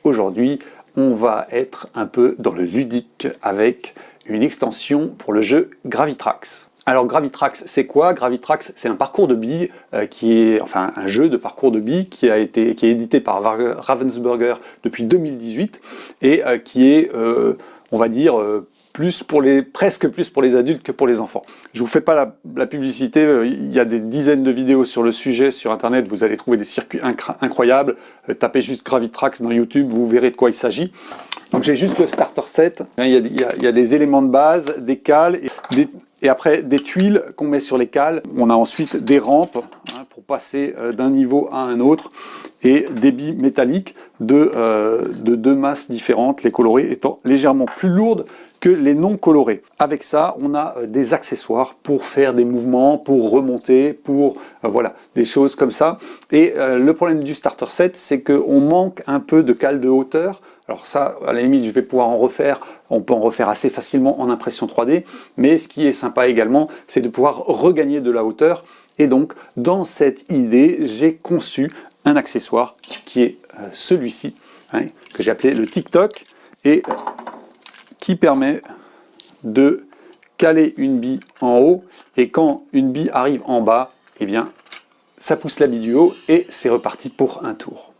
aujourd'hui, on va être un peu dans le ludique avec une extension pour le jeu Gravitrax. Alors Gravitrax, c'est quoi? Gravitrax, c'est un parcours de billes enfin un jeu de parcours de billes qui est édité par Ravensburger depuis 2018 et qui est, on va dire, presque plus pour les adultes que pour les enfants. Je vous fais pas la publicité, il y a des dizaines de vidéos sur le sujet sur internet, vous allez trouver des circuits incroyables, tapez juste Gravitrax dans YouTube, vous verrez de quoi il s'agit. Donc j'ai juste le starter set, il y a des éléments de base, des cales et après des tuiles qu'on met sur les cales. On a ensuite des rampes pour passer d'un niveau à un autre et des billes métalliques de deux masses différentes, les colorées étant légèrement plus lourdes que les non colorés. Avec ça, on a des accessoires pour faire des mouvements, pour remonter, pour voilà, des choses comme ça. Et le problème du starter set, c'est qu'on manque un peu de cale de hauteur. Alors ça, à la limite, je vais pouvoir en refaire. On peut en refaire assez facilement en impression 3D. Mais ce qui est sympa également, c'est de pouvoir regagner de la hauteur. Et donc, dans cette idée, j'ai conçu un accessoire qui est celui-ci, que j'ai appelé le TikTok. Et qui permet de caler une bille en haut et quand une bille arrive en bas, eh bien, ça pousse la bille du haut et c'est reparti pour un tour.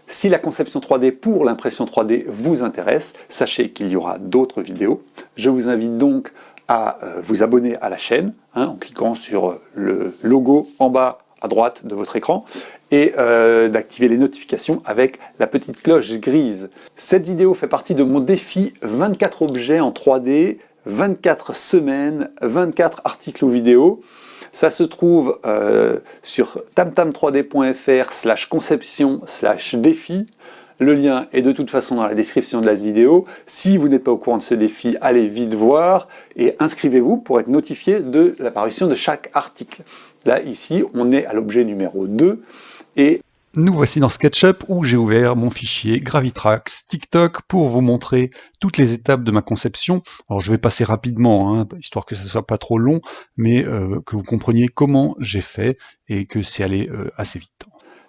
Si la conception 3D pour l'impression 3D vous intéresse, sachez qu'il y aura d'autres vidéos. Je vous invite donc à vous abonner à la chaîne en cliquant sur le logo en bas à droite de votre écran et d'activer les notifications avec la petite cloche grise. Cette vidéo fait partie de mon défi 24 objets en 3D, 24 semaines, 24 articles ou vidéos. Ça se trouve sur tamtam3d.fr/conception/défi. Le lien est de toute façon dans la description de la vidéo. Si vous n'êtes pas au courant de ce défi, allez vite voir et inscrivez-vous pour être notifié de l'apparition de chaque article. Là, ici, on est à l'objet numéro 2 et nous voici dans SketchUp où j'ai ouvert mon fichier Gravitrax TikTok pour vous montrer toutes les étapes de ma conception. Alors je vais passer rapidement, histoire que ça ne soit pas trop long, mais que vous compreniez comment j'ai fait et que c'est allé assez vite.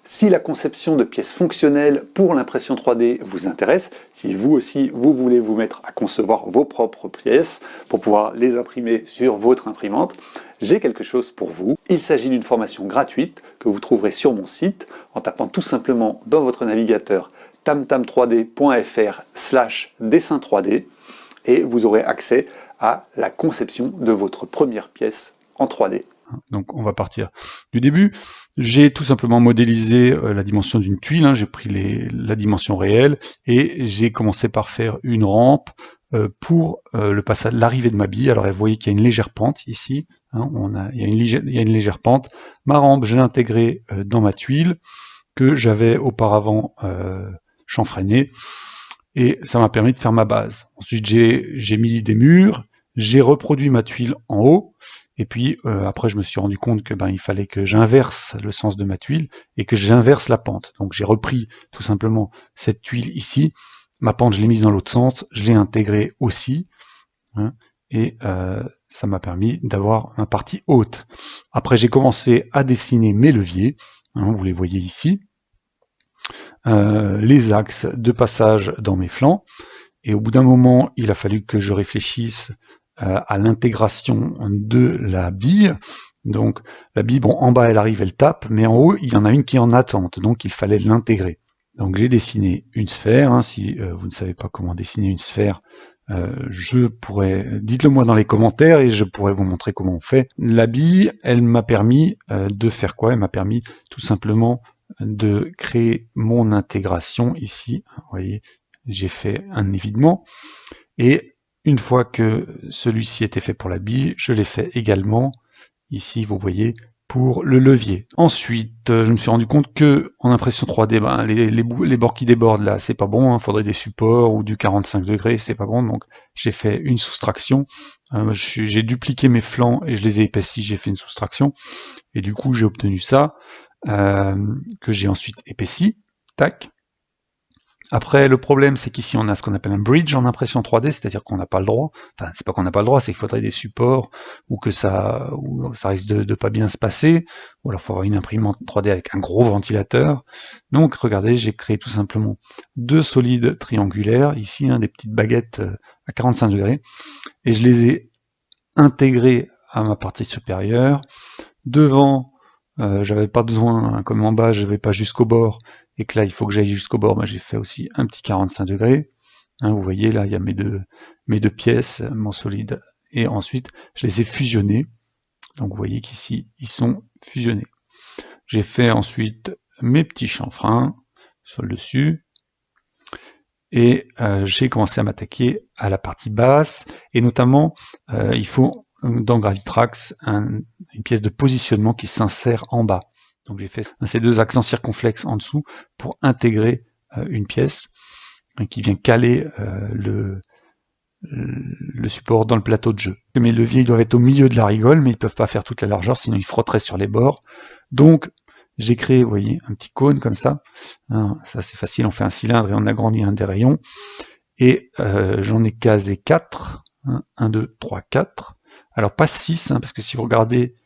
Si la conception de pièces fonctionnelles pour l'impression 3D vous intéresse, si vous aussi vous voulez vous mettre à concevoir vos propres pièces pour pouvoir les imprimer sur votre imprimante, j'ai quelque chose pour vous. Il s'agit d'une formation gratuite que vous trouverez sur mon site en tapant tout simplement dans votre navigateur tamtam3d.fr/dessin 3D et vous aurez accès à la conception de votre première pièce en 3D. Donc on va partir du début. J'ai tout simplement modélisé la dimension d'une tuile, j'ai pris la dimension réelle et j'ai commencé par faire une rampe pour l'arrivée de ma bille. Alors vous voyez qu'il y a une légère pente ici, il y a une légère pente. Ma rampe, je l'ai intégrée dans ma tuile que j'avais auparavant chanfreinée et ça m'a permis de faire ma base. Ensuite j'ai mis des murs, j'ai reproduit ma tuile en haut, et puis après je me suis rendu compte que il fallait que j'inverse le sens de ma tuile et que j'inverse la pente. Donc j'ai repris tout simplement cette tuile ici, ma pente je l'ai mise dans l'autre sens, je l'ai intégrée aussi, et ça m'a permis d'avoir une partie haute. Après j'ai commencé à dessiner mes leviers, vous les voyez ici, les axes de passage dans mes flancs, et au bout d'un moment il a fallu que je réfléchisse à l'intégration de la bille. Donc la bille, en bas elle arrive, elle tape, mais en haut il y en a une qui est en attente, donc il fallait l'intégrer. Donc j'ai dessiné une sphère, si vous ne savez pas comment dessiner une sphère, dites-le moi dans les commentaires et je pourrais vous montrer comment on fait. La bille, elle m'a permis de faire quoi? Elle m'a permis tout simplement de créer mon intégration ici. Vous voyez, j'ai fait un évidement, et une fois que celui-ci était fait pour la bille, je l'ai fait également, ici vous voyez, pour le levier. Ensuite, je me suis rendu compte que en impression 3D, les bords qui débordent là, c'est pas bon, faudrait des supports ou du 45 degrés, c'est pas bon, donc j'ai fait une soustraction. J'ai dupliqué mes flancs et je les ai épaissis, j'ai fait une soustraction, et du coup j'ai obtenu ça, que j'ai ensuite épaissi, tac. Après, le problème, c'est qu'ici, on a ce qu'on appelle un bridge en impression 3D, c'est-à-dire qu'on n'a pas le droit, enfin, c'est pas qu'on n'a pas le droit, c'est qu'il faudrait des supports, ou que ça risque de pas bien se passer, ou alors il faut avoir une imprimante 3D avec un gros ventilateur. Donc, regardez, j'ai créé tout simplement deux solides triangulaires, ici, des petites baguettes à 45 degrés, et je les ai intégrés à ma partie supérieure. Devant, j'avais pas besoin, comme en bas, je vais pas jusqu'au bord, et que là, il faut que j'aille jusqu'au bord, j'ai fait aussi un petit 45 degrés. Vous voyez, là, il y a mes deux pièces, mon solide, et ensuite, je les ai fusionnés. Donc, vous voyez qu'ici, ils sont fusionnés. J'ai fait ensuite mes petits chanfreins sur le dessus, et j'ai commencé à m'attaquer à la partie basse, et notamment, il faut dans Gravitrax une pièce de positionnement qui s'insère en bas. Donc j'ai fait ces deux accents circonflexes en dessous pour intégrer une pièce qui vient caler le support dans le plateau de jeu. Mes leviers doivent être au milieu de la rigole, mais ils ne peuvent pas faire toute la largeur, sinon ils frotteraient sur les bords. Donc j'ai créé, vous voyez, un petit cône comme ça. Ça c'est facile, on fait un cylindre et on agrandit un des rayons. Et j'en ai casé 4. 1, 2, 3, 4. Alors pas 6, parce que si vous regardez,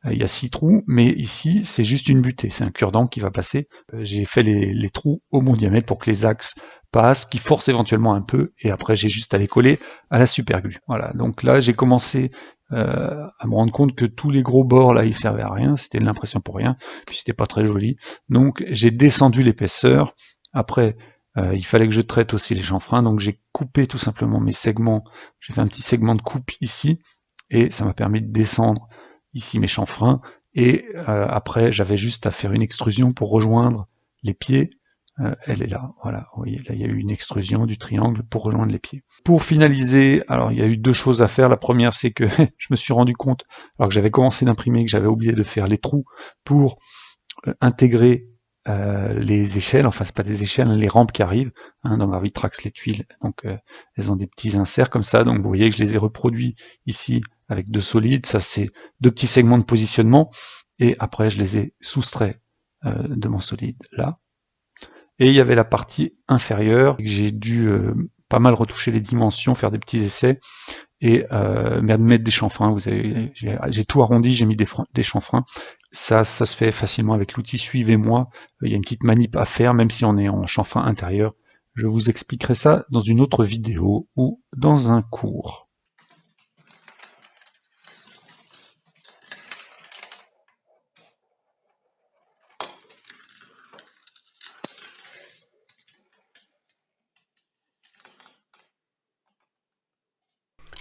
il y a 6 trous, mais ici c'est juste une butée, c'est un cure-dent qui va passer. J'ai fait les trous au bon diamètre pour que les axes passent, qui forcent éventuellement un peu, et après j'ai juste à les coller à la superglue. Voilà, donc là j'ai commencé à me rendre compte que tous les gros bords là ils servaient à rien, c'était de l'impression pour rien, puis c'était pas très joli. Donc j'ai descendu l'épaisseur. Après il fallait que je traite aussi les chanfreins, donc j'ai coupé tout simplement mes segments. J'ai fait un petit segment de coupe ici, et ça m'a permis de descendre ici mes chanfreins, et après j'avais juste à faire une extrusion pour rejoindre les pieds. Elle est là, voilà, vous voyez, là il y a eu une extrusion du triangle pour rejoindre les pieds. Pour finaliser, alors il y a eu deux choses à faire. La première, c'est que je me suis rendu compte, alors que j'avais commencé d'imprimer, que j'avais oublié de faire les trous pour intégrer les échelles, enfin c'est pas des échelles, les rampes qui arrivent, dans Gravitrax, les tuiles, donc elles ont des petits inserts comme ça, donc vous voyez que je les ai reproduits ici avec deux solides, ça c'est deux petits segments de positionnement, et après je les ai soustraits de mon solide là. Et il y avait la partie inférieure, j'ai dû pas mal retoucher les dimensions, faire des petits essais, et mettre des chanfreins. J'ai tout arrondi, j'ai mis des chanfreins. Ça se fait facilement avec l'outil Suivez-moi. Il y a une petite manip à faire, même si on est en chanfrein intérieur. Je vous expliquerai ça dans une autre vidéo ou dans un cours.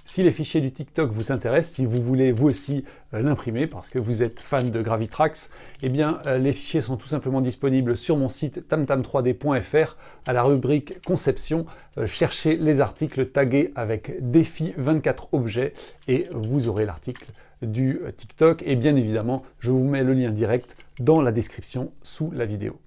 Si les fichiers du TikTok vous intéressent, si vous voulez vous aussi l'imprimer parce que vous êtes fan de Gravitrax, eh bien les fichiers sont tout simplement disponibles sur mon site tamtam3d.fr à la rubrique conception. Cherchez les articles tagués avec défi 24 objets et vous aurez l'article du TikTok, et bien évidemment je vous mets le lien direct dans la description sous la vidéo.